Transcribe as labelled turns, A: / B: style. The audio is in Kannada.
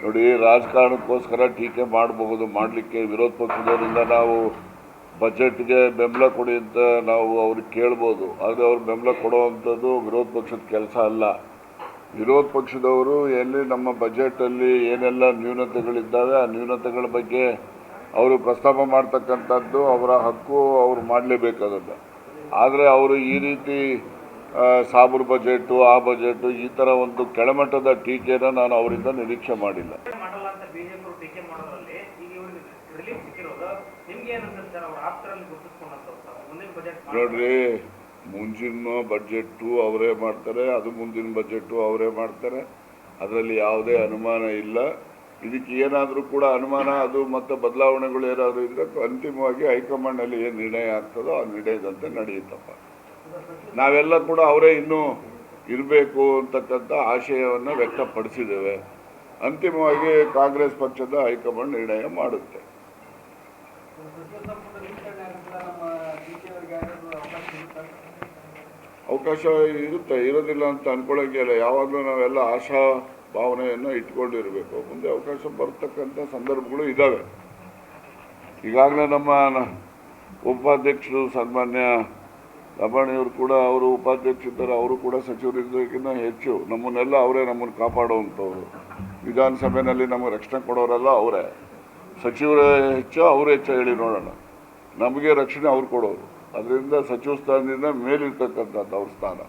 A: ನೋಡಿ, ರಾಜಕಾರಣಕ್ಕೋಸ್ಕರ ಟೀಕೆ ಮಾಡಬಹುದು, ಮಾಡಲಿಕ್ಕೆ ವಿರೋಧ ಪಕ್ಷದವರಿಂದ ನಾವು ಬಜೆಟ್ಗೆ ಬೆಂಬಲ ಕೊಡಿ ಅಂತ ನಾವು ಅವ್ರಿಗೆ ಕೇಳ್ಬೋದು. ಆದರೆ ಅವ್ರು ಬೆಂಬಲ ಕೊಡುವಂಥದ್ದು ವಿರೋಧ ಪಕ್ಷದ ಕೆಲಸ ಅಲ್ಲ. ವಿರೋಧ ಪಕ್ಷದವರು ಎಲ್ಲಿ ನಮ್ಮ ಬಜೆಟಲ್ಲಿ ಏನೆಲ್ಲ ನ್ಯೂನತೆಗಳಿದ್ದಾವೆ ಆ ನ್ಯೂನತೆಗಳ ಬಗ್ಗೆ ಅವರು ಪ್ರಸ್ತಾಪ ಮಾಡ್ತಕ್ಕಂಥದ್ದು ಅವರ ಹಕ್ಕು, ಅವರು ಮಾಡಲೇಬೇಕಾದದ್ದು. ಆದರೆ ಅವರು ಈ ರೀತಿ ಸಾಬರ್ ಬಜೆಟು, ಆ ಬಜೆಟು, ಈ ಥರ ಒಂದು ಕೆಳಮಟ್ಟದ ಟೀಕೆಯನ್ನು ನಾನು ಅವರಿಂದ ನಿರೀಕ್ಷೆ ಮಾಡಿಲ್ಲ. ನೋಡ್ರಿ, ಮುಂಚಿನ ಬಜೆಟ್ಟು ಅವರೇ ಮಾಡ್ತಾರೆ, ಅದು ಮುಂದಿನ ಬಜೆಟ್ಟು ಅವರೇ ಮಾಡ್ತಾರೆ, ಅದರಲ್ಲಿ ಯಾವುದೇ ಅನುಮಾನ ಇಲ್ಲ. ಇದಕ್ಕೆ ಏನಾದರೂ ಕೂಡ ಅನುಮಾನ ಅದು ಮತ್ತು ಬದಲಾವಣೆಗಳು ಏನಾದರೂ ಇದ್ದರೆ ಅಂತಿಮವಾಗಿ ಹೈಕಮಾಂಡಲ್ಲಿ ಏನು ನಿರ್ಣಯ ಆಗ್ತದೋ ಆ ನಿರ್ಣಯದಂತೆ ನಡೆಯುತ್ತಪ್ಪ. ನಾವೆಲ್ಲ ಕೂಡ ಅವರೇ ಇನ್ನೂ ಇರಬೇಕು ಅಂತಕ್ಕಂಥ ಆಶಯವನ್ನು ವ್ಯಕ್ತಪಡಿಸಿದ್ದೇವೆ. ಅಂತಿಮವಾಗಿ ಕಾಂಗ್ರೆಸ್ ಪಕ್ಷದ ಹೈಕಮಾಂಡ್ ನಿರ್ಣಯ ಮಾಡುತ್ತೆ. ಅವಕಾಶ ಇರುತ್ತೆ, ಇರೋದಿಲ್ಲ ಅಂತ ಅನ್ಕೊಳ್ಳೋಂಗಿಲ್ಲ. ಯಾವಾಗಲೂ ನಾವೆಲ್ಲ ಆಶಾ ಭಾವನೆಯನ್ನು ಇಟ್ಕೊಂಡಿರಬೇಕು. ಮುಂದೆ ಅವಕಾಶ ಬರ್ತಕ್ಕಂಥ ಸಂದರ್ಭಗಳು ಇದ್ದಾವೆ. ಈಗಾಗಲೇ ನಮ್ಮ ಉಪಾಧ್ಯಕ್ಷರು ಸನ್ಮಾನ್ಯ ರಮಣಿಯವರು ಕೂಡ, ಅವರು ಉಪಾಧ್ಯಕ್ಷರಿದ್ದಾರೆ, ಅವರು ಕೂಡ ಸಚಿವರಿದ್ದಕ್ಕಿಂತ ಹೆಚ್ಚು ನಮ್ಮನ್ನೆಲ್ಲ ಅವರೇ ನಮ್ಮನ್ನು ಕಾಪಾಡುವಂಥವ್ರು. ವಿಧಾನಸಭೆಯಲ್ಲಿ ನಮಗೆ ರಕ್ಷಣೆ ಕೊಡೋರೆಲ್ಲ ಅವರೇ. ಸಚಿವರೇ ಹೆಚ್ಚು, ಅವರು ಹೆಚ್ಚು ಹೇಳಿ ನೋಡೋಣ. ನಮಗೆ ರಕ್ಷಣೆ ಅವ್ರು ಕೊಡೋರು. ಅದರಿಂದ ಸಚಿವ ಸ್ಥಾನದಿಂದ ಮೇಲಿರ್ತಕ್ಕಂಥದ್ದು ಅವ್ರ ಸ್ಥಾನ.